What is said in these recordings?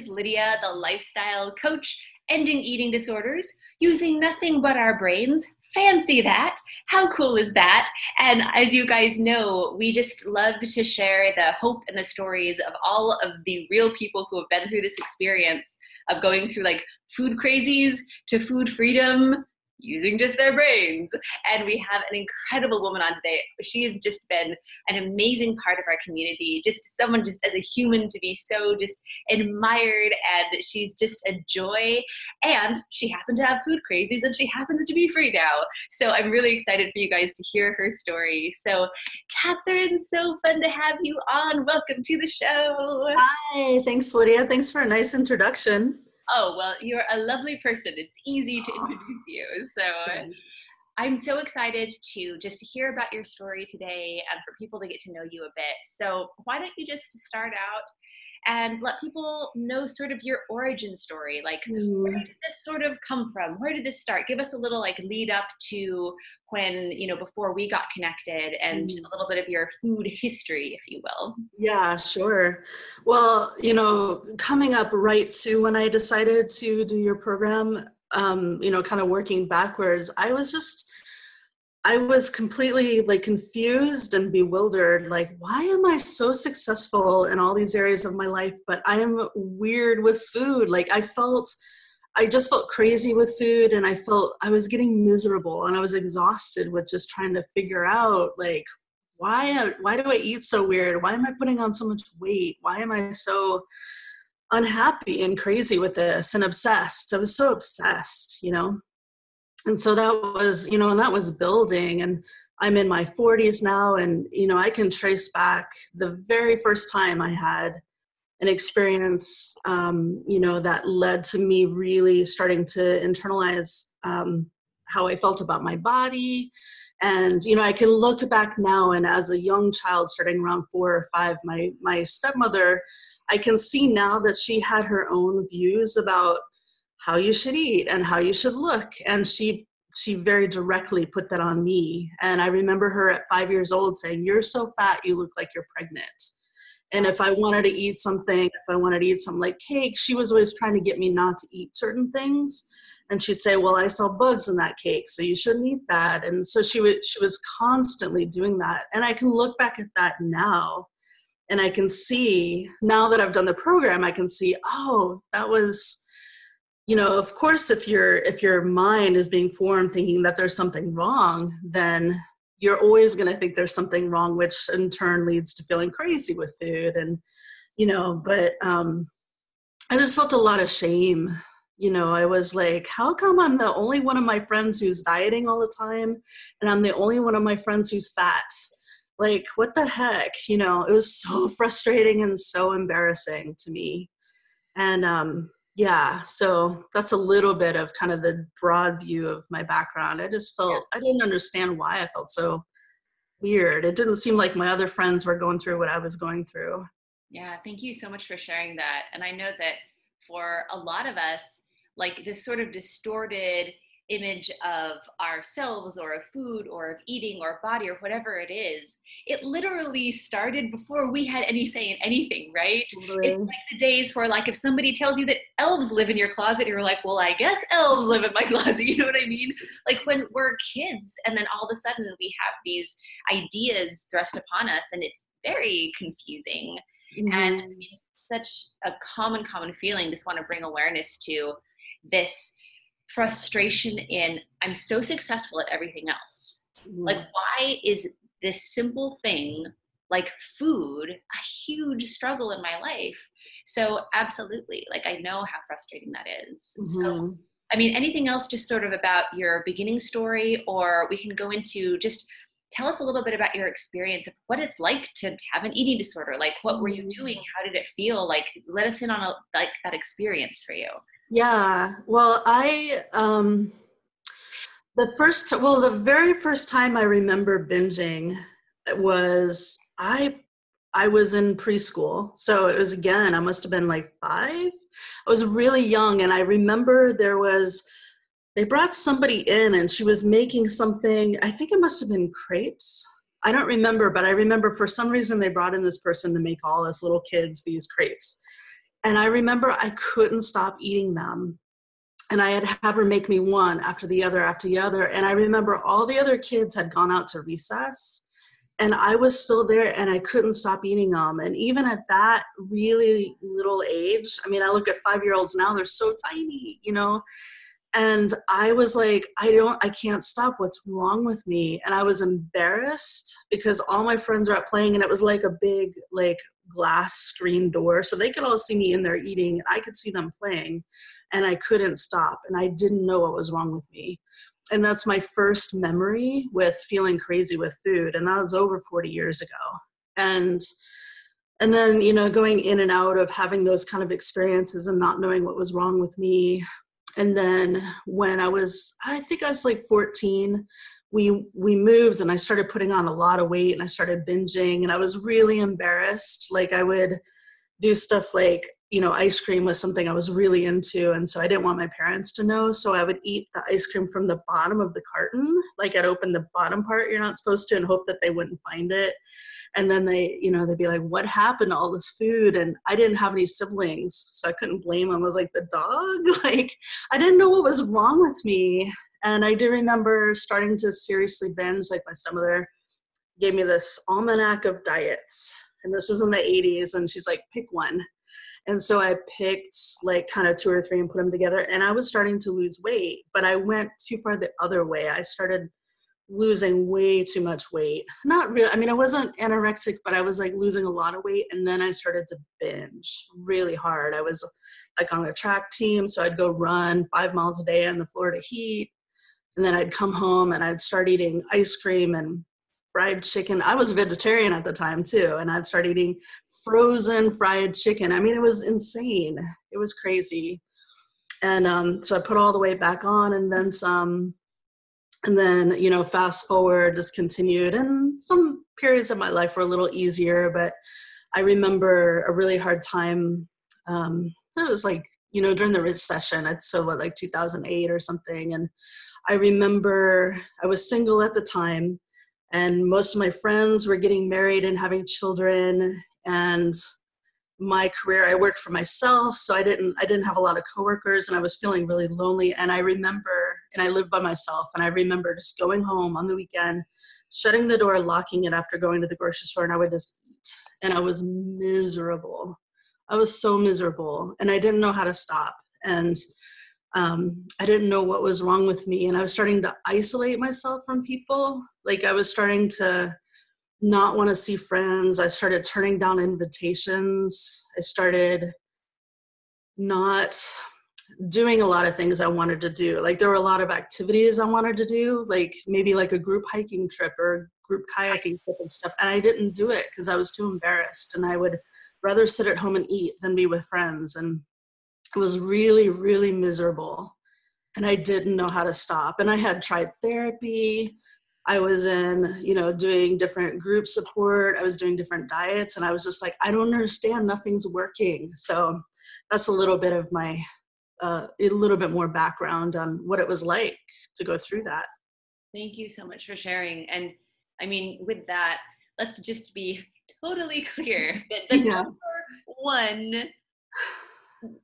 is Lydia, the lifestyle coach, ending eating disorders, using nothing but our brains. Fancy that. How cool is that? And as you guys know, we just love to share the hope and the stories of all of the real people who have been through this experience of going through like food crazies to food freedom, using just their brains. And we have an incredible woman on today. She has just been an amazing part of our community, just someone just as a human to be so just admired, and she's just a joy. And she happened to have food crazies, and she happens to be free now. So I'm really excited for you guys to hear her story. So Kathryn, so fun to have you on. Welcome to the show. Hi, thanks Lydia. Thanks for a nice introduction. Oh, well, you're a lovely person. It's easy to introduce you. So Thanks. I'm so excited to just hear about your story today and for people to get to know you a bit. So why don't you just start out and let people know sort of your origin story? Like, where did this sort of come from? Where did this start? Give us a little like lead up to when, before we got connected, and a little bit of your food history, if you will. Yeah, sure. Well, coming up right to when I decided to do your program, kind of working backwards, I was completely like confused and bewildered. Like, why am I so successful in all these areas of my life, but I am weird with food? Like I just felt crazy with food, and I felt I was getting miserable, and I was exhausted with just trying to figure out like, why do I eat so weird? Why am I putting on so much weight? Why am I so unhappy and crazy with this and obsessed? I was so obsessed, And so that was, and that was building, and I'm in my 40s now, and, I can trace back the very first time I had an experience, that led to me really starting to internalize how I felt about my body. And, I can look back now, and as a young child, starting around 4 or 5, my stepmother, I can see now that she had her own views about how you should eat and how you should look. And she very directly put that on me. And I remember her at 5 years old saying, "You're so fat, you look like you're pregnant." And if I wanted to eat something like cake, she was always trying to get me not to eat certain things. And she'd say, "Well, I saw bugs in that cake, so you shouldn't eat that." And so she was constantly doing that. And I can look back at that now, and I can see, now that I've done the program, I can see, oh, that was, of course, if your mind is being formed thinking that there's something wrong, then you're always going to think there's something wrong, which in turn leads to feeling crazy with food. And, but I just felt a lot of shame. I was like, how come I'm the only one of my friends who's dieting all the time, and I'm the only one of my friends who's fat? Like, what the heck? It was so frustrating and so embarrassing to me. And yeah, so that's a little bit of kind of the broad view of my background. I just felt, I didn't understand why I felt so weird. It didn't seem like my other friends were going through what I was going through. Yeah, thank you so much for sharing that. And I know that for a lot of us, like this sort of distorted image of ourselves or of food or of eating or body or whatever it is, it literally started before we had any say in anything, right? Totally. It's like the days where, like, if somebody tells you that elves live in your closet, you're like, well, I guess elves live in my closet. You know what I mean? Like when we're kids, and then all of a sudden we have these ideas thrust upon us, and it's very confusing. And such a common feeling. Just want to bring awareness to this frustration in, I'm so successful at everything else. Like, why is this simple thing like food a huge struggle in my life? So absolutely, like, I know how frustrating that is. So, I mean, anything else just sort of about your beginning story, or we can go into just tell us a little bit about your experience of what it's like to have an eating disorder. Like, what were you doing? How did it feel? Like, let us in on that experience for you. Yeah, well, the very first time I remember binging was I was in preschool. So it was, again, I must have been like 5. I was really young, and I remember they brought somebody in, and she was making something, I think it must have been crepes. I don't remember, but I remember for some reason they brought in this person to make all us little kids these crepes. And I remember I couldn't stop eating them. And I had have her make me one after the other after the other. And I remember all the other kids had gone out to recess and I was still there and I couldn't stop eating them. And even at that really little age, I mean, I look at 5-year-olds now, they're so tiny, you know? And I was like, I can't stop. What's wrong with me? And I was embarrassed because all my friends were out playing and it was like a big, like glass screen door. So they could all see me in there eating and I could see them playing and I couldn't stop. And I didn't know what was wrong with me. And that's my first memory with feeling crazy with food. And that was over 40 years ago. And then, you know, going in and out of having those kind of experiences and not knowing what was wrong with me. And then when I think I was like 14, we moved and I started putting on a lot of weight and I started binging and I was really embarrassed. Like I would do stuff like, you know, ice cream was something I was really into. And so I didn't want my parents to know. So I would eat the ice cream from the bottom of the carton. Like I'd open the bottom part you're not supposed to and hope that they wouldn't find it. And then they, you know, they'd be like, what happened to all this food? And I didn't have any siblings, so I couldn't blame them. I was like, the dog? Like, I didn't know what was wrong with me. And I do remember starting to seriously binge. Like my stepmother gave me this almanac of diets. And this was in the 80s. And she's like, pick one. And so I picked like kind of 2 or 3 and put them together. And I was starting to lose weight, but I went too far the other way. I started losing way too much weight. Not really, I mean, I wasn't anorexic, but I was like losing a lot of weight. And then I started to binge really hard. I was like on a track team. So I'd go run 5 miles a day in the Florida heat. And then I'd come home and I'd start eating ice cream and fried chicken. I was a vegetarian at the time too. And I'd start eating frozen fried chicken. I mean, it was insane. It was crazy. And so I put all the weight back on and then some. And then, you know, fast forward, just continued. And some periods of my life were a little easier, but I remember a really hard time. It was like, you know, during the recession, so what, like 2008 or something. And I remember I was single at the time and most of my friends were getting married and having children. And my career, I worked for myself, so I didn't have a lot of coworkers and I was feeling really lonely. And I remember, and I lived by myself, and I remember just going home on the weekend, shutting the door, locking it after going to the grocery store, and I would just eat. And I was miserable. I was so miserable and I didn't know how to stop. And I didn't know what was wrong with me. And I was starting to isolate myself from people. Like I was starting to not want to see friends. I started turning down invitations. I started not doing a lot of things I wanted to do. Like there were a lot of activities I wanted to do, like maybe like a group hiking trip or group kayaking trip and stuff. And I didn't do it because I was too embarrassed. And I would rather sit at home and eat than be with friends. And it was really, really miserable. And I didn't know how to stop. And I had tried therapy. I was in, you know, doing different group support. I was doing different diets. And I was just like, I don't understand. Nothing's working. So that's a little bit of my, a little bit more background on what it was like to go through that. Thank you so much for sharing. And I mean, with that, let's just be totally clear that the number one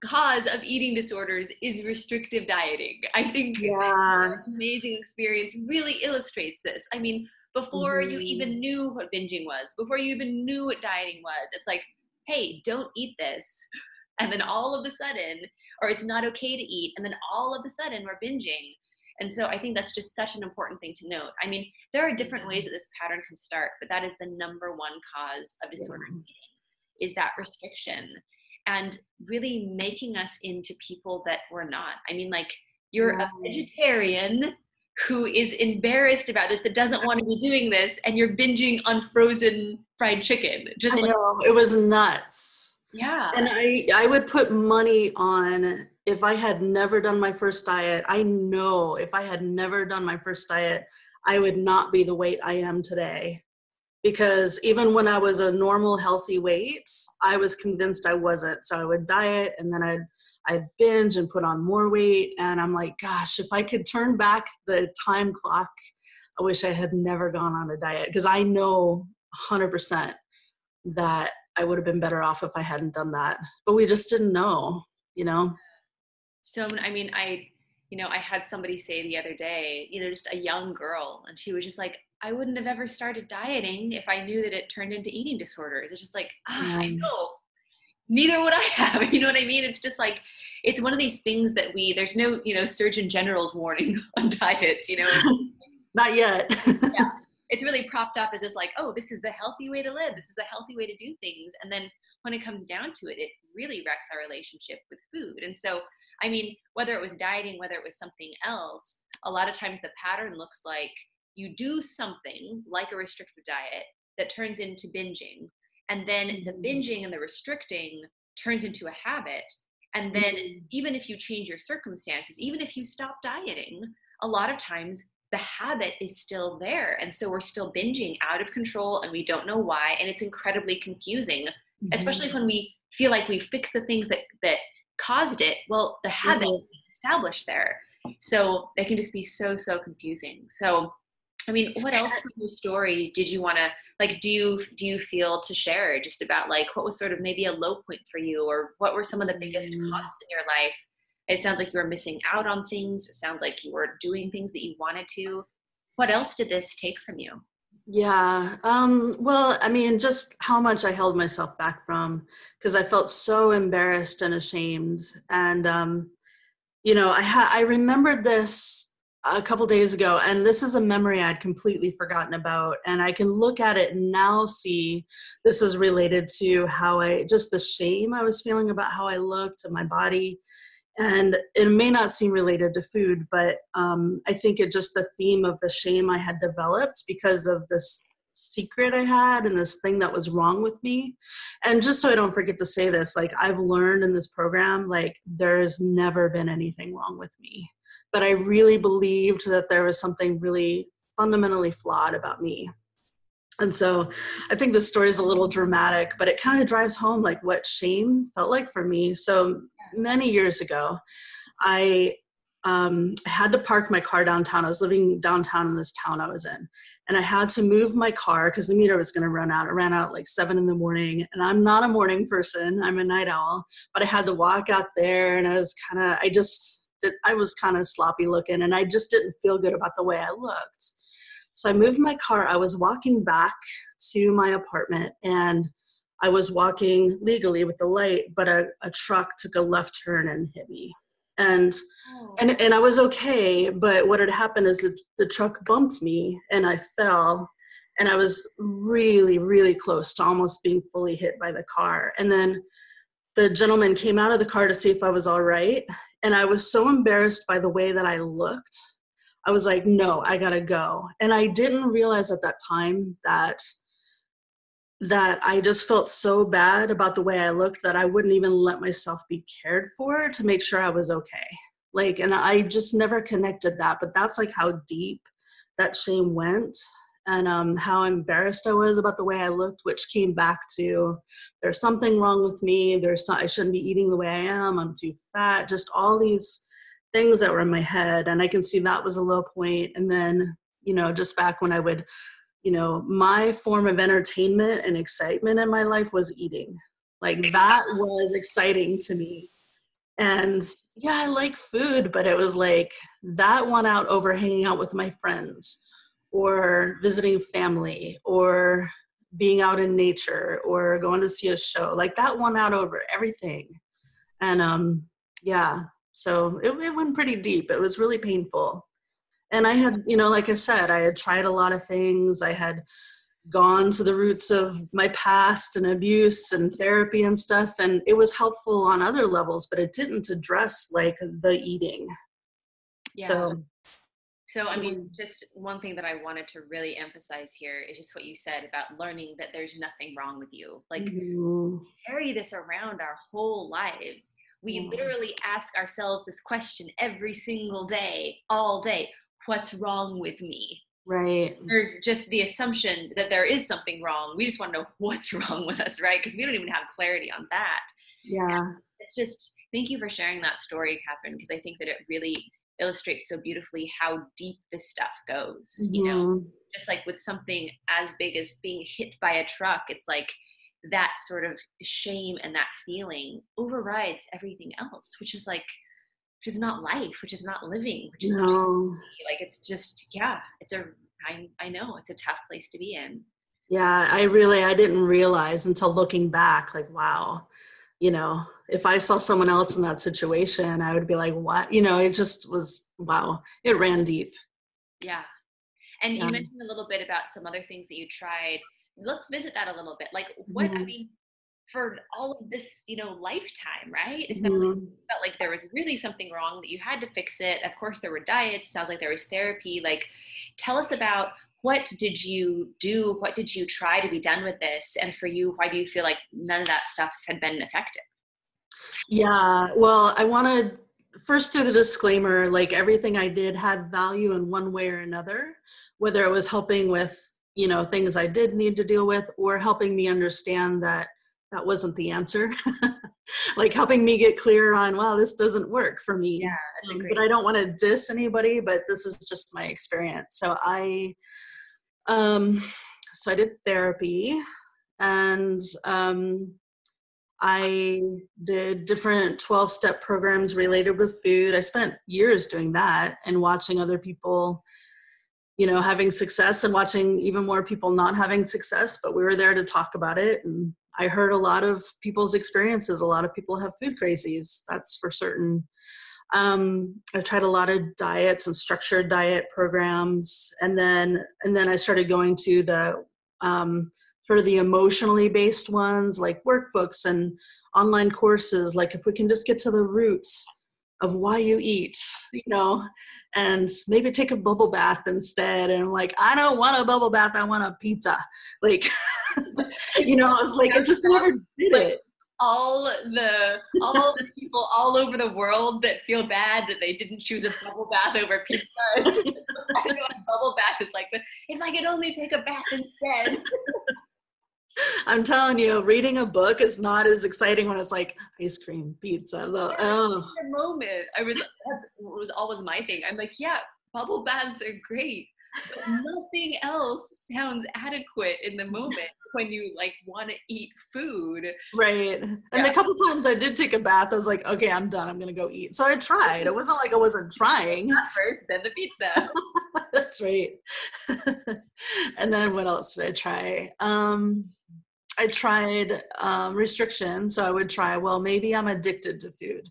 cause of eating disorders is restrictive dieting. I think your amazing experience really illustrates this. I mean, before you even knew what binging was, before you even knew what dieting was, it's like, hey, don't eat this. And then all of a sudden, or it's not okay to eat. And then all of a sudden we're binging. And so I think that's just such an important thing to note. I mean, there are different ways that this pattern can start, but that is the number one cause of disordered eating, is that restriction. And really making us into people that we're not. I mean, like, you're a vegetarian who is embarrassed about this, that doesn't want to be doing this, and you're binging on frozen fried chicken. Just I know, it was nuts. Yeah. And I would put money on, if I had never done my first diet, I know if I had never done my first diet, I would not be the weight I am today. Because even when I was a normal, healthy weight, I was convinced I wasn't. So I would diet and then I'd binge and put on more weight. And I'm like, gosh, if I could turn back the time clock, I wish I had never gone on a diet. Because I know 100% that I would have been better off if I hadn't done that. But we just didn't know, you know? So, I mean, I had somebody say the other day, just a young girl, and she was just like, I wouldn't have ever started dieting if I knew that it turned into eating disorders. It's just like, Yeah. I know, neither would I have. You know what I mean? It's just like, it's one of these things that there's no, Surgeon General's warning on diets, Not yet. Yeah. It's really propped up as just like, oh, this is the healthy way to live. This is the healthy way to do things. And then when it comes down to it, it really wrecks our relationship with food. And so, I mean, whether it was dieting, whether it was something else, a lot of times the pattern looks like you do something like a restrictive diet that turns into binging. And then the binging and the restricting turns into a habit. And then even if you change your circumstances, even if you stop dieting, a lot of times the habit is still there. And so we're still binging out of control and we don't know why. And it's incredibly confusing, especially when we feel like we fix the things that caused it. Well, the habit is established there. So it can just be so, so confusing. So, I mean, what else from your story did you want to, like, do you feel to share just about like, what was sort of maybe a low point for you, or what were some of the biggest costs in your life? It sounds like you were missing out on things. It sounds like you were doing things that you wanted to. What else did this take from you? Yeah. Well, I mean, just how much I held myself back from, because I felt so embarrassed and ashamed. And, I remembered this a couple days ago, and this is a memory I'd completely forgotten about. And I can look at it and now see this is related to just the shame I was feeling about how I looked and my body. And it may not seem related to food, but I think it just the theme of the shame I had developed because of this secret I had and this thing that was wrong with me. And just so I don't forget to say this, like I've learned in this program, like there's never been anything wrong with me. But I really believed that there was something really fundamentally flawed about me. And so I think the story is a little dramatic, but it kind of drives home like what shame felt like for me. So many years ago, I had to park my car downtown. I was living downtown in this town I was in, and I had to move my car because the meter was going to run out. It ran out like 7 a.m, and I'm not a morning person. I'm a night owl, but I had to walk out there, and I was kind of sloppy looking, and I just didn't feel good about the way I looked. So I moved my car. I was walking back to my apartment, and I was walking legally with the light, but a truck took a left turn and hit me. And I was okay, but what had happened is that the truck bumped me and I fell, and I was really, really close to almost being fully hit by the car. And then the gentleman came out of the car to see if I was all right. And I was so embarrassed by the way that I looked. I was like, no, I gotta go. And I didn't realize at that time that I just felt so bad about the way I looked that I wouldn't even let myself be cared for to make sure I was okay. Like, and I just never connected that, but that's like how deep that shame went, and how embarrassed I was about the way I looked, which came back to there's something wrong with me. I shouldn't be eating the way I am. I'm too fat. Just all these things that were in my head. And I can see that was a low point. And then, just back when I would, my form of entertainment and excitement in my life was eating. Like that was exciting to me. And yeah, I like food, but it was like that won out over hanging out with my friends or visiting family or being out in nature or going to see a show. Like that won out over everything. And yeah, so it went pretty deep. It was really painful. And I had, like I said, I had tried a lot of things. I had gone to the roots of my past and abuse and therapy and stuff. And it was helpful on other levels, but it didn't address like the eating. Yeah. So, I mean, just one thing that I wanted to really emphasize here is just what you said about learning that there's nothing wrong with you. Like, we carry this around our whole lives. We literally ask ourselves this question every single day, all day. What's wrong with me? Right. There's just the assumption that there is something wrong. We just want to know what's wrong with us, right? Because we don't even have clarity on that. Yeah. And it's just, thank you for sharing that story, Kathryn, because I think that it really illustrates so beautifully how deep this stuff goes. Just like with something as big as being hit by a truck, it's like that sort of shame and that feeling overrides everything else, which is not life, which is not living, which is just No. like, it's just, yeah, I know it's a tough place to be in. Yeah, I didn't realize until looking back, like, wow, if I saw someone else in that situation, I would be like, what? It just was, wow, it ran deep. Yeah. And Yeah. you mentioned a little bit about some other things that you tried. Let's visit that a little bit. Like, what, I Mhm. mean, for all of this, lifetime, right? It sounds like Mhm. you felt like there was really something wrong, that you had to fix it. Of course, there were diets. It sounds like there was therapy. Like, tell us about, what did you do? What did you try to be done with this? And for you, why do you feel like none of that stuff had been effective? Yeah, well, I want to first do the disclaimer, like everything I did had value in one way or another, whether it was helping with, things I did need to deal with, or helping me understand that that wasn't the answer. Like helping me get clear on, wow, this doesn't work for Yeah, me. that's a But great. I don't want to diss anybody, but this is just my experience. Um, so I did therapy, and I did different 12-step programs related with food. I spent years doing that and watching other people, having success, and watching even more people not having success, but we were there to talk about it. And I heard a lot of people's experiences. A lot of people have food crazies, that's for certain. I've tried a lot of diets and structured diet programs. And then I started going to the sort of the emotionally based ones, like workbooks and online courses. Like if we can just get to the roots of why you eat, and maybe take a bubble bath instead. And I'm like, I don't want a bubble bath, I want a pizza. Like, I was like, I just never did Like, it. all the people all over the world that feel bad that they didn't choose a bubble bath over pizza. I know a bubble bath is like, if I could only take a bath instead. I'm telling you, reading a book is not as exciting when it's like ice cream, pizza. Oh, The moment that was always my thing. I'm like, yeah, bubble baths are great, but nothing else sounds adequate in the moment when you like want to eat food. right. And Yeah, the couple times I did take a bath, I was like, okay, I'm done. I'm going to go eat. So I tried. It wasn't like I wasn't trying. not first, then the pizza. That's right. And then what else did I try? I tried restriction. So I would try, well, maybe I'm addicted to food.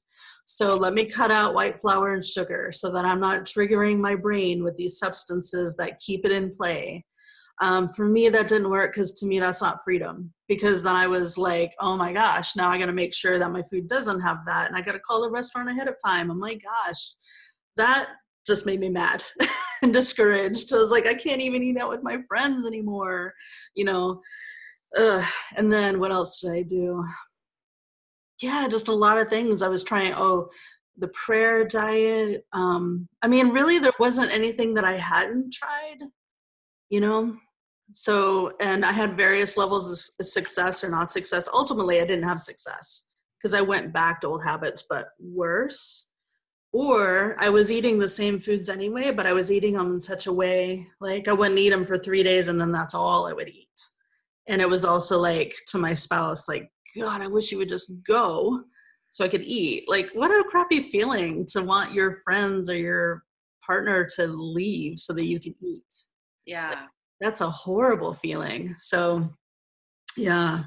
So let me cut out white flour and sugar so that I'm not triggering my brain with these substances that keep it in play. For me, that didn't work, because to me, that's not freedom. Because then I was like, oh my gosh, now I got to make sure that my food doesn't have that. And I got to call the restaurant ahead of time. I'm like, gosh, that just made me mad and discouraged. I was like, I can't even eat out with my friends anymore, you know. And then what else did I do? Yeah, just a lot of things I was trying. Oh, the prayer diet. I mean, really, there wasn't anything that I hadn't tried, you know? So, and I had various levels of success or not success. Ultimately, I didn't have success because I went back to old habits, but worse. Or I was eating the same foods anyway, but I was eating them in such a way, like I wouldn't eat them for 3 days and then that's all I would eat. And it was also like to my spouse, like, God, I wish you would just go so I could eat. Like, what a crappy feeling to want your friends or your partner to leave so that you can eat. Yeah. That's a horrible feeling. So, yeah.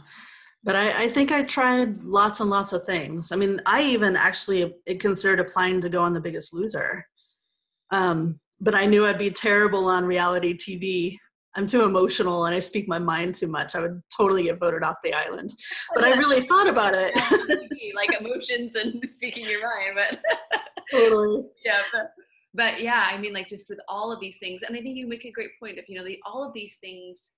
But I think I tried lots and lots of things. I mean, I even actually considered applying to go on The Biggest Loser. But I knew I'd be terrible on reality TV. I'm too emotional and I speak my mind too much. I would totally get voted off the island. But I really thought about it. Like emotions and speaking your mind, but Totally. yeah, but yeah, I mean, like just with all of these things, and I think you make a great point of, all of these things,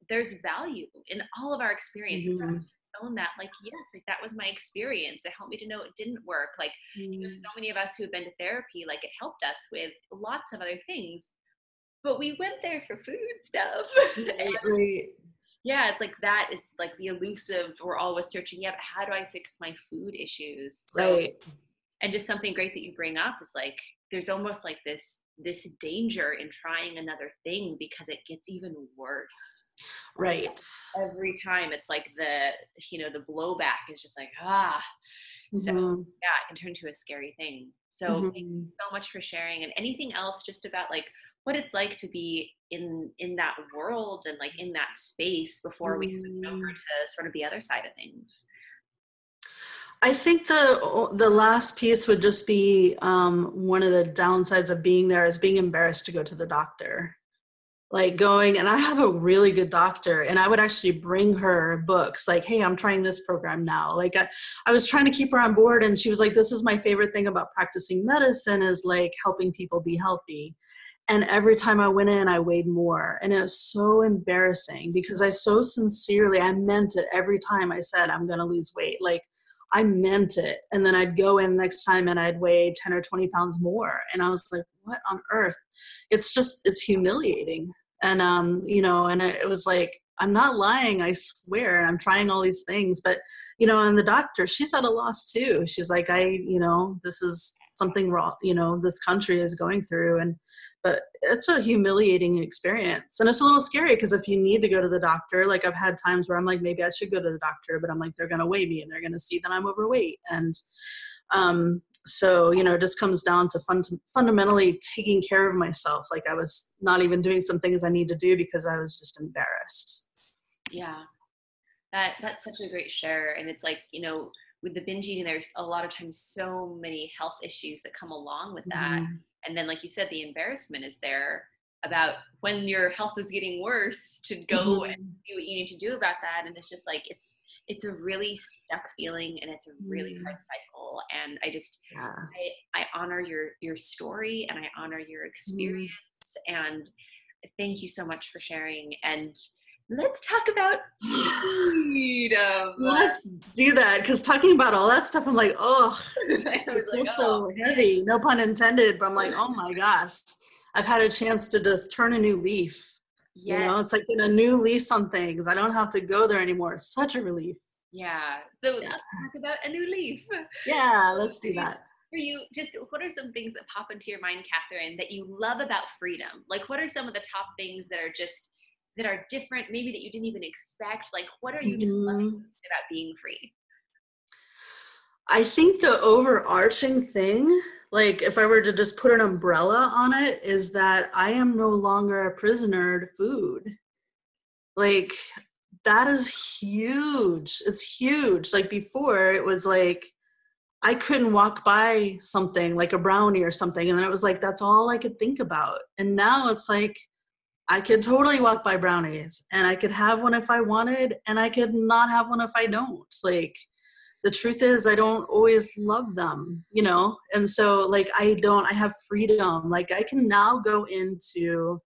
there's value in all of our experience. Mm-hmm. Own that, like, yes, like that was my experience. It helped me to know it didn't work. Like, so many of us who have been to therapy, like it helped us with lots of other things, but we went there for food stuff. Right, right. Yeah, it's like that is like the elusive, we're always searching, yeah, but how do I fix my food issues? So, Right. and just something great that you bring up is like, there's almost like this this danger in trying another thing because it gets even worse. Right. Every time it's like the blowback is just like, so yeah, it can turn to a scary thing. So thank you so much for sharing. And anything else just about like what it's like to be in that world and like in that space before we switch over to sort of the other side of things? I think the last piece would just be one of the downsides of being there is being embarrassed to go to the doctor. Like going, and I have a really good doctor, and I would actually bring her books like, hey, I'm trying this program now. Like I was trying to keep her on board, and she was like, this is my favorite thing about practicing medicine is like helping people be healthy. And every time I went in, I weighed more. And it was so embarrassing because I meant it every time I said, I'm going to lose weight. Like I meant it. And then I'd go in next time and I'd weigh 10 or 20 pounds more. And I was like, what on earth? It's humiliating. And, and it was like, I'm not lying, I swear. And I'm trying all these things, but, and the doctor, she's at a loss too. She's like, this is something wrong, this country is going through. But it's a humiliating experience. And it's a little scary because if you need to go to the doctor, like I've had times where I'm like, maybe I should go to the doctor, but I'm like, they're going to weigh me and they're going to see that I'm overweight. And so, it just comes down to fundamentally taking care of myself. Like I was not even doing some things I need to do because I was just embarrassed. Yeah, that's such a great share. And it's like, with the binge eating, there's a lot of times so many health issues that come along with that. And then, like you said, the embarrassment is there about when your health is getting worse to go and do what you need to do about that. And it's just like, it's a really stuck feeling and it's a really hard cycle. And I honor your story and I honor your experience. And thank you so much for sharing. And let's talk about freedom. Let's do that, because talking about all that stuff, I'm like, oh, it feels so heavy. No pun intended, but I'm like, oh my gosh, I've had a chance to just turn a new leaf. Yes. It's like in a new lease on things. I don't have to go there anymore. It's such a relief. Yeah. So let's talk about a new leaf. Yeah, let's do that. For you, just what are some things that pop into your mind, Kathryn, that you love about freedom? Like, what are some of the top things that are different, maybe that you didn't even expect? Like, what are you just loving about being free? I think the overarching thing, like if I were to just put an umbrella on it, is that I am no longer a prisoner to food. Like that is huge. It's huge. Like before it was like, I couldn't walk by something like a brownie or something. And then it was like, that's all I could think about. And now it's like, I could totally walk by brownies and I could have one if I wanted and I could not have one if I don't. Like the truth is I don't always love them, And so like I have freedom. Like I can now go into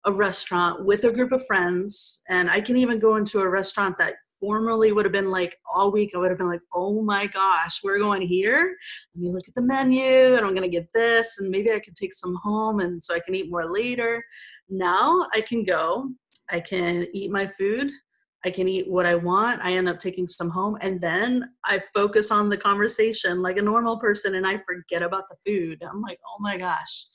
a restaurant with a group of friends, and I can even go into a restaurant that formerly would have been like all week I would have been like, oh my gosh, we're going here, let me look at the menu and I'm going to get this and maybe I could take some home and so I can eat more later. Now I can go, I can eat my food, I can eat what I want, I end up taking some home, and then I focus on the conversation like a normal person and I forget about the food. I'm like, oh my gosh,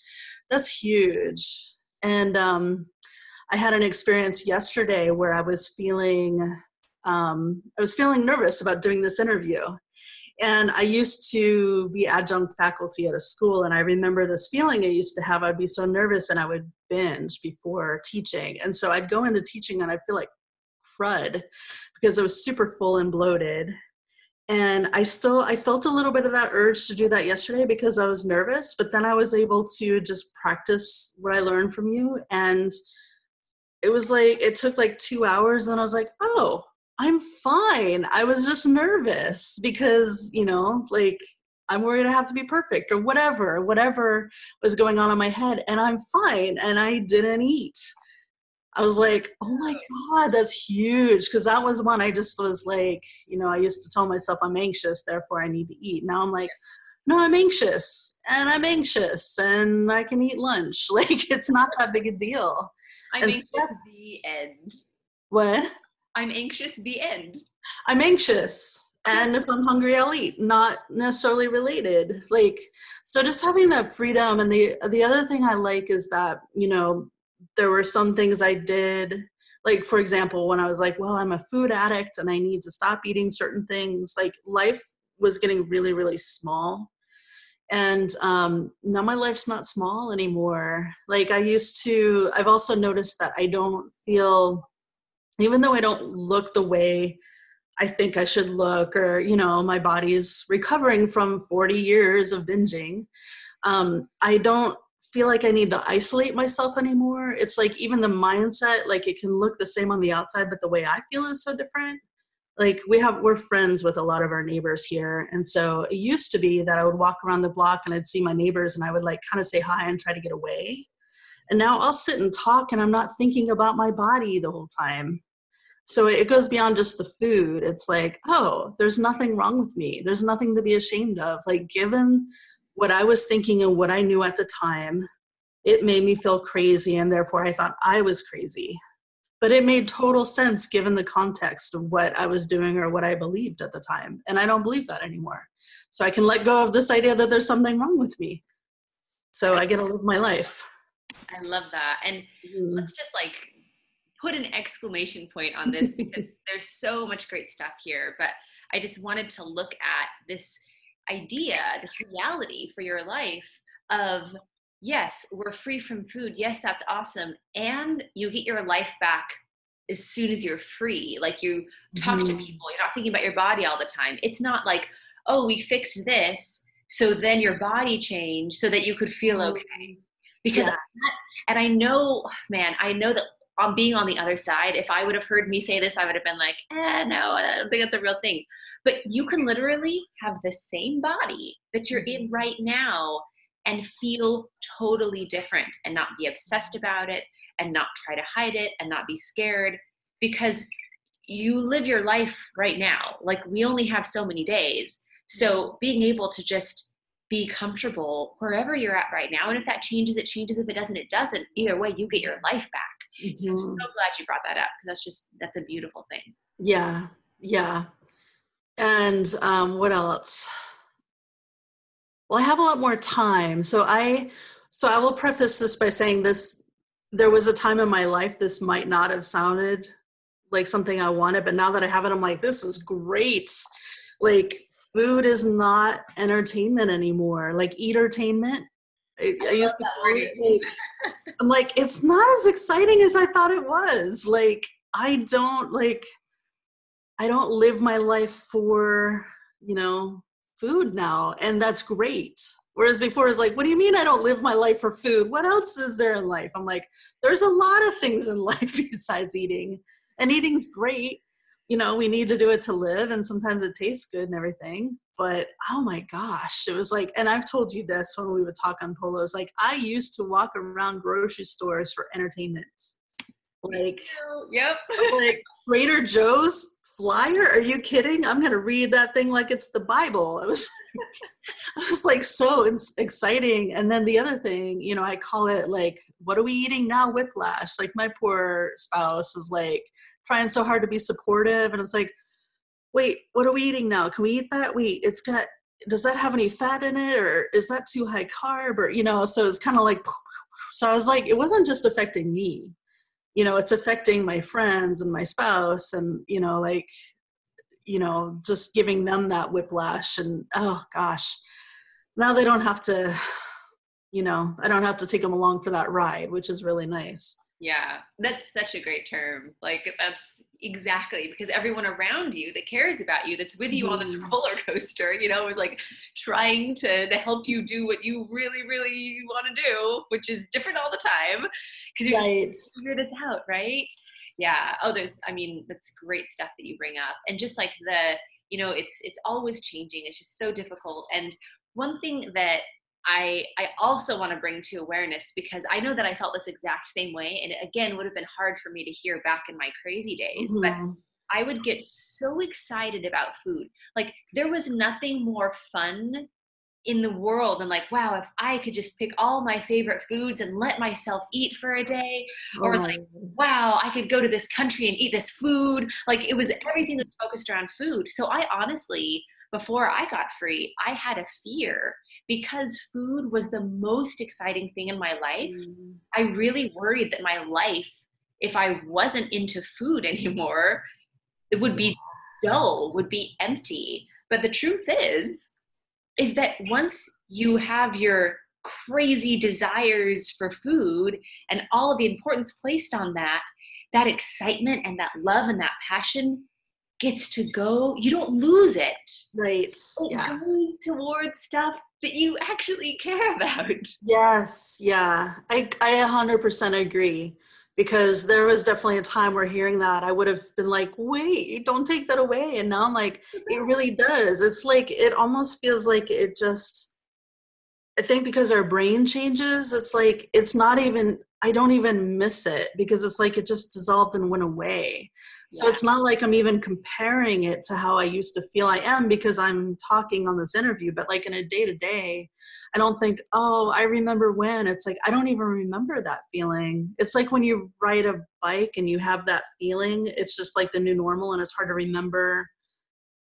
that's huge. And I had an experience yesterday where I was feeling nervous about doing this interview. And I used to be adjunct faculty at a school, and I remember this feeling I used to have. I'd be so nervous and I would binge before teaching. And so I'd go into teaching and I'd feel like crud because I was super full and bloated. And I felt a little bit of that urge to do that yesterday because I was nervous, but then I was able to just practice what I learned from you. And it was like, it took like 2 hours and I was like, oh, I'm fine. I was just nervous because, like I'm worried I have to be perfect or whatever was going on in my head, and I'm fine. And I didn't eat. I was like, oh my God, that's huge. Because that was one I just was like, I used to tell myself I'm anxious, therefore I need to eat. Now I'm like, no, I'm anxious and I can eat lunch. Like, it's not that big a deal. I'm anxious, the end. What? I'm anxious, the end. I'm anxious And if I'm hungry, I'll eat. Not necessarily related. Like, so just having that freedom. And the other thing I like is that, you know, there were some things I did, like, for example, when I was like, well, I'm a food addict and I need to stop eating certain things, like life was getting really, really small. And now my life's not small anymore. Like I've also noticed that I don't feel, even though I don't look the way I think I should look, or, you know, my body's recovering from 40 years of binging. I don't feel like I need to isolate myself anymore. It's like even the mindset, like it can look the same on the outside, but the way I feel is so different. Like we're friends with a lot of our neighbors here. And so it used to be that I would walk around the block and I'd see my neighbors and I would like kind of say hi and try to get away. And now I'll sit and talk and I'm not thinking about my body the whole time. So it goes beyond just the food. It's like, oh, there's nothing wrong with me. There's nothing to be ashamed of. Like, given what I was thinking and what I knew at the time, it made me feel crazy, and therefore I thought I was crazy. But it made total sense given the context of what I was doing or what I believed at the time. And I don't believe that anymore. So I can let go of this idea that there's something wrong with me. So I get to live my life. I love that. And let's just like put an exclamation point on this because there's so much great stuff here. But I just wanted to look at this idea, this reality for your life of, yes, we're free from food. Yes, that's awesome. And you get your life back as soon as you're free. Like you talk to people, you're not thinking about your body all the time. It's not like, oh, we fixed this, so then your body changed so that you could feel okay. Because, and I know, man, I know that on being on the other side, if I would have heard me say this, I would have been like, no, I don't think that's a real thing. But you can literally have the same body that you're in right now and feel totally different and not be obsessed about it and not try to hide it and not be scared, because you live your life right now. Like we only have so many days. So being able to just be comfortable wherever you're at right now. And if that changes, it changes. If it doesn't, it doesn't. Either way, you get your life back. So I'm so glad you brought that up, because that's a beautiful thing. Yeah. Yeah. And what else? Well, I have a lot more time. So I will preface this by saying this, there was a time in my life this might not have sounded like something I wanted, but now that I have it, I'm like, this is great. Like food is not entertainment anymore. Like eatertainment. I used to call it, like, I'm like, it's not as exciting as I thought it was. Like, I don't live my life for, you know, food now. And that's great. Whereas before it's like, what do you mean I don't live my life for food? What else is there in life? I'm like, there's a lot of things in life besides eating. And eating's great. You know, we need to do it to live. And sometimes it tastes good and everything. But oh my gosh, it was like, and I've told you this when we would talk on Polos, like I used to walk around grocery stores for entertainment. Like, yep. Like Trader Joe's flyer? Are you kidding? I'm going to read that thing like it's the Bible. I was like so exciting. And then the other thing, you know, I call it like, what are we eating now? Whiplash. Like my poor spouse is like trying so hard to be supportive. And it's like, wait, what are we eating now? Can we eat that? Wait, does that have any fat in it? Or is that too high carb? Or, you know, so it's kind of like, so I was like, it wasn't just affecting me. You know, it's affecting my friends and my spouse and, you know, like, you know, just giving them that whiplash. And, oh gosh, now they don't have to, you know, I don't have to take them along for that ride, which is really nice. Yeah, that's such a great term. Like that's exactly, because everyone around you that cares about you, that's with you on this roller coaster, you know, is like trying to help you do what you really, really want to do, which is different all the time because you're just trying to figure this out, right? Yeah. Oh, that's great stuff that you bring up. And just like you know, it's always changing. It's just so difficult. And one thing that I also want to bring to awareness, because I know that I felt this exact same way. And it, again, would have been hard for me to hear back in my crazy days, but I would get so excited about food. Like there was nothing more fun in the world and like, wow, if I could just pick all my favorite foods and let myself eat for a day, Oh or my like, God. wow, I could go to this country and eat this food. Like it was everything was focused around food. So I honestly, before I got free, I had a fear because food was the most exciting thing in my life. Mm. I really worried that my life, if I wasn't into food anymore, it would be dull, would be empty. But the truth is that once you have your crazy desires for food and all of the importance placed on that, that excitement and that love and that passion gets to go. You don't lose it. Right. It Yeah. goes towards stuff that you actually care about. Yes. Yeah. I 100% agree, because there was definitely a time where hearing that I would have been like, wait, don't take that away. And now I'm like, it really does. It's like, it almost feels like it just, I think because our brain changes, it's like, it's not even, I don't even miss it, because it's like it just dissolved and went away. So Yeah. it's not like I'm even comparing it to how I used to feel. I am, because I'm talking on this interview, but like in a day to day, I don't think, oh, I remember when. It's like, I don't even remember that feeling. It's like when you ride a bike and you have that feeling, it's just like the new normal, and it's hard to remember.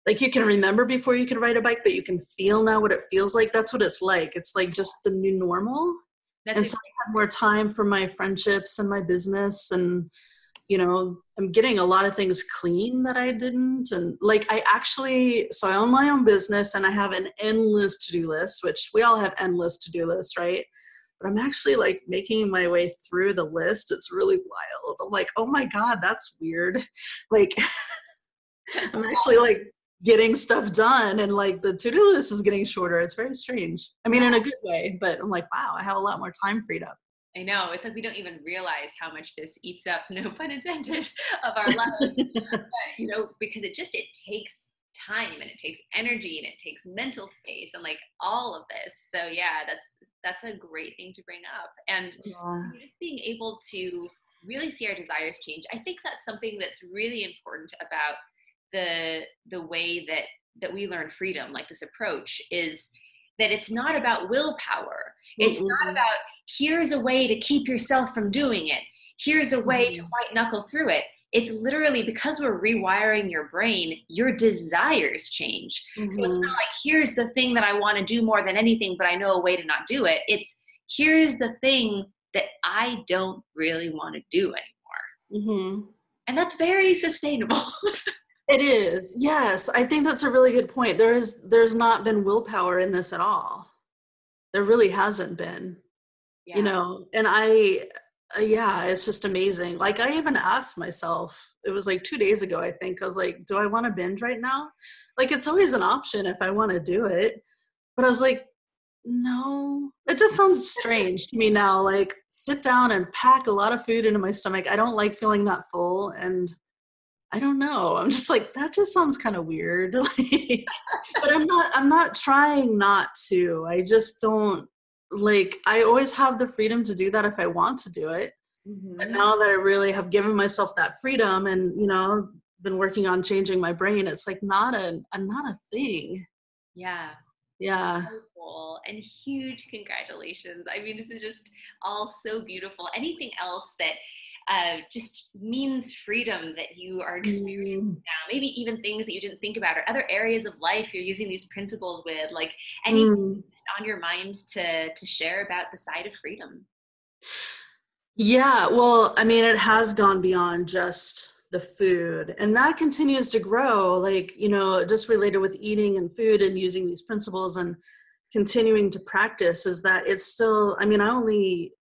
Like you can remember before you could ride a bike, but you can feel now what it feels like. That's what it's like. It's like just the new normal. That's And so I had more time for my friendships and my business, and I'm getting a lot of things clean that I didn't. And like so I own my own business, and I have an endless to-do list, which we all have endless to-do lists, right? But I'm actually like making my way through the list. It's really wild. I'm like, oh my God, that's weird. Like I'm actually like getting stuff done, and like the to-do list is getting shorter. It's very strange. I mean, in a good way, but I'm like, wow, I have a lot more time freed up. I know. It's like we don't even realize how much this eats up, no pun intended, of our lives. Because it takes time and it takes energy and it takes mental space and like all of this. So yeah, that's a great thing to bring up. And Yeah. just being able to really see our desires change. I think that's something that's really important about the way that we learn freedom, like this approach, is that it's not about willpower. It's not Mm-mm. about here's a way to keep yourself from doing it. Here's a way to white knuckle through it. It's literally because we're rewiring your brain, your desires change. So it's not Mm-hmm. like here's the thing that I want to do more than anything, but I know a way to not do it. It's here's the thing that I don't really want to do anymore. Mm-hmm. And that's very sustainable. It is. Yes. I think that's a really good point. There's not been willpower in this at all. There really hasn't been, Yeah. and yeah, it's just amazing. Like I even asked myself, it was like 2 days ago, I think, I was like, do I want to binge right now? Like, it's always an option if I want to do it. But I was like, no, it just sounds strange to me now. Like sit down and pack a lot of food into my stomach. I don't like feeling that full. And I don't know. I'm just like, that just sounds kind of weird. Like, but I'm not trying not to. I just don't like, I always have the freedom to do that if I want to do it. But Mm-hmm. now that I really have given myself that freedom and, been working on changing my brain, it's like I'm not a thing. Yeah. Yeah. So cool and huge congratulations. I mean, this is just all so beautiful. Anything else that just means freedom that you are experiencing Mm, now? Maybe even things that you didn't think about, or other areas of life you're using these principles with, like anything mm. on your mind to share about the side of freedom. Yeah, well, I mean, it has gone beyond just the food, and that continues to grow, like, just related with eating and food and using these principles and continuing to practice is that it's still, I mean,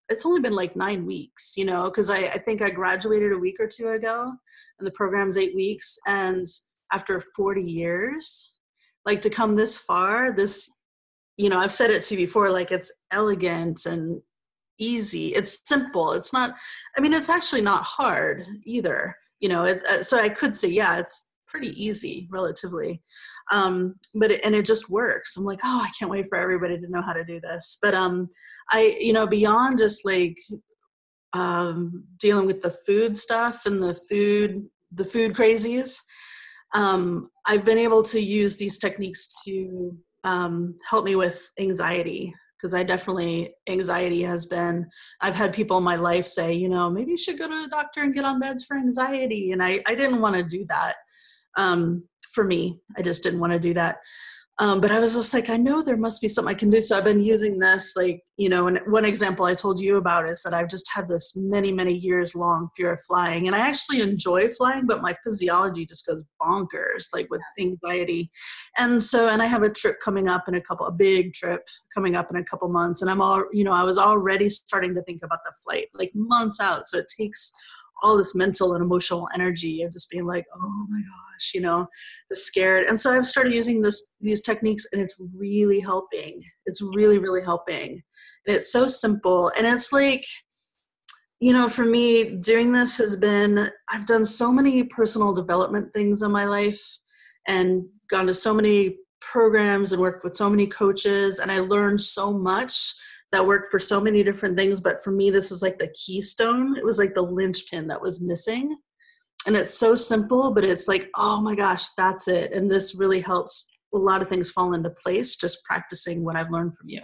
it's only been like 9 weeks, because I think I graduated a week or two ago and the program's 8 weeks. And after 40 years, like to come this far, I've said it to you before, like it's elegant and easy. It's simple. It's not, I mean, it's actually not hard either. So I could say, yeah, it's pretty easy relatively. And it just works. I'm like, oh, I can't wait for everybody to know how to do this. But, beyond just like, dealing with the food stuff and the food crazies, I've been able to use these techniques to, helped me with anxiety. Because anxiety has been, I've had people in my life say, you know, maybe you should go to a doctor and get on meds for anxiety. And I didn't want to do that. For me, I just didn't want to do that. But I was just like, I know there must be something I can do. So I've been using this, like, you know, and one example I told you about is that I've just had this many, many years long fear of flying. And I actually enjoy flying, but my physiology just goes bonkers, like with anxiety. And I have a trip coming up a big trip coming up in a couple months. And I was already starting to think about the flight, like months out. So it takes all this mental and emotional energy of just being like, oh my gosh, you know, just scared. And so I've started using these techniques, and it's really helping. It's really, really helping. And it's so simple. And it's like, you know, for me, doing this I've done so many personal development things in my life and gone to so many programs and worked with so many coaches. And I learned so much that worked for so many different things. But for me, this is like the keystone. It was like the linchpin that was missing. And it's so simple, but it's like, oh my gosh, that's it. And this really helps a lot of things fall into place, just practicing what I've learned from you.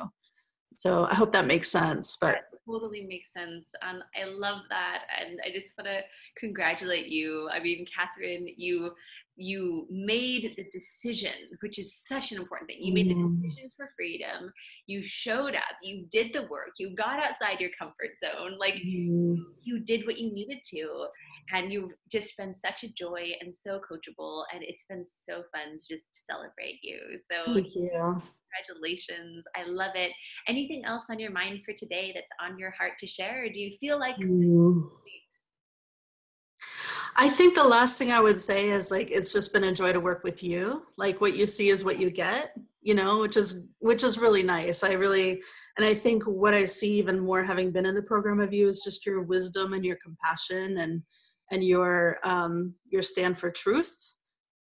So I hope that makes sense. But that totally makes sense. And I love that. And I just want to congratulate you. I mean, Kathryn, you made the decision, which is such an important thing. You made the decision for freedom. You showed up, you did the work, you got outside your comfort zone. Like you did what you needed to, and you've just been such a joy and so coachable. And it's been so fun to just celebrate you. So thank you. Congratulations. I love it. Anything else on your mind for today that's on your heart to share? Or do you feel like I think the last thing I would say is, like, it's just been a joy to work with you. Like, what you see is what you get, you know, which is really nice. And I think what I see even more, having been in the program of you, is just your wisdom and your compassion and your stand for truth.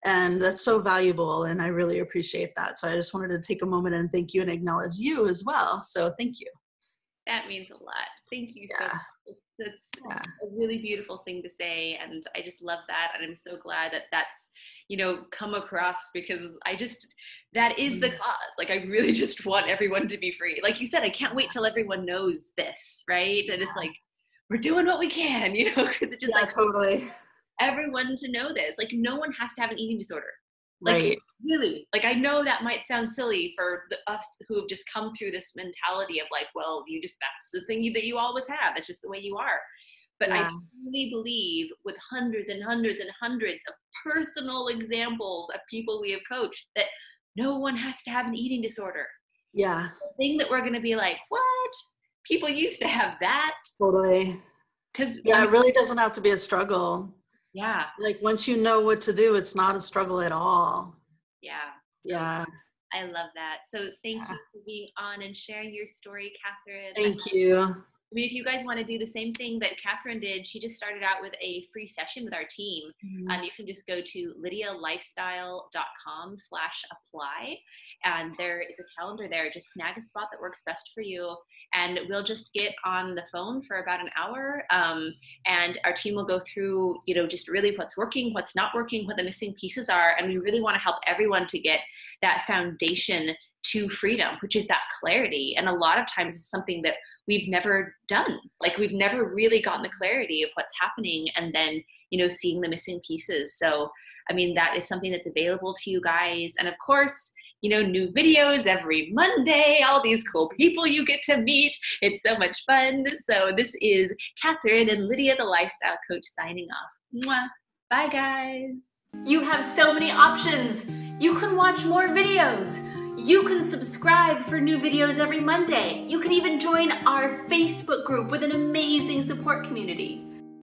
And that's so valuable. And I really appreciate that. So I just wanted to take a moment and thank you and acknowledge you as well. So thank you. That means a lot. Thank you so much. That's a really beautiful thing to say. And I just love that. And I'm so glad that that's, you know, come across, because that is the cause. Like, I really just want everyone to be free. Like you said, I can't wait till everyone knows this, right? And it's like, we're doing what we can, you know, because it's just totally. Everyone to know this. Like, no one has to have an eating disorder. Like, right. Really, like, I know that might sound silly for us who have just come through this mentality of like, well, that's the thing that you always have. It's just the way you are. But I truly believe, with hundreds and hundreds and hundreds of personal examples of people we have coached, that no one has to have an eating disorder. Yeah. The thing that we're going to be like, what? People used to have that. Totally. Because it really doesn't have to be a struggle. Yeah. Like, once you know what to do, it's not a struggle at all. Yeah. I love that. So thank you for being on and sharing your story, Kathryn. Thank you. I mean, if you guys want to do the same thing that Kathryn did, she just started out with a free session with our team. You can just go to lydialifestyle.com/apply. And there is a calendar there. Just snag a spot that works best for you. And we'll just get on the phone for about an hour. And our team will go through, you know, just really what's working, what's not working, what the missing pieces are. And we really want to help everyone to get that foundation to freedom, which is that clarity. And a lot of times it's something that we've never done. Like, we've never really gotten the clarity of what's happening, and then, you know, seeing the missing pieces. So, I mean, that is something that's available to you guys. And of course, you know, new videos every Monday, all these cool people you get to meet. It's so much fun. So this is Kathryn and Lydia, the lifestyle coach, signing off. Mwah. Bye, guys. You have so many options. You can watch more videos. You can subscribe for new videos every Monday. You can even join our Facebook group with an amazing support community.